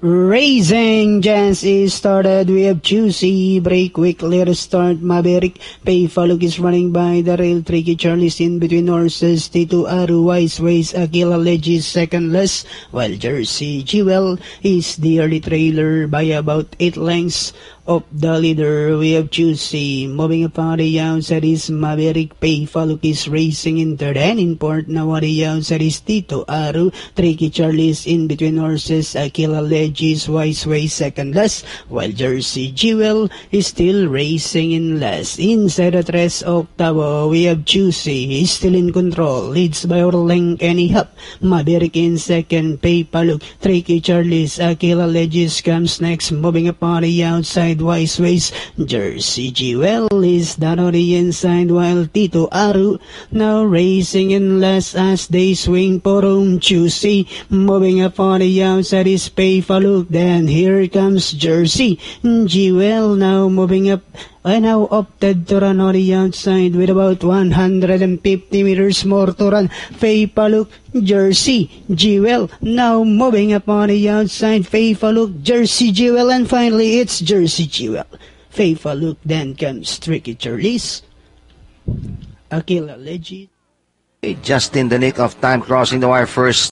Racing Chance is started. We have Juicy, break quickly to start. Maverick, Payfaluk is running by the rail. Tricky Charlie's in between horses. Tito Aru, Wise Ways, Aquila Legis second less, while Jersey Jewel is the early trailer by about 8 lengths of the leader. We have Juicy. Moving upon the outside is Maverick. Payfaluk is racing in third, and in port now on the outside is Tito Aru. Tricky Charlie's in between horses. Aquila Legis, Wise Way second last, while Jersey Jewel is still racing in last. Inside the tres octavo, we have Juicy. He's still in control. Leads by a length and a half. Maverick in second. Payfaluk. Tricky Charlie's. Aquila Legis comes next. Moving upon the outside, Wise Ways. Jersey Jewel is down on the inside, while Tito Aru now racing in last as they swing for home. Juicy moving up on the outside is Payfaluk. Then here comes Jersey Jewel now moving up. I now opted to run on the outside with about 150 meters more to run. Payfaluk, Jersey Jewel now moving up on the outside. Payfaluk, Jersey Jewel, and finally it's Jersey Jewel. Payfaluk, then comes Tricky Charlie's. Aquila Legis. Just in the nick of time, crossing the wire first.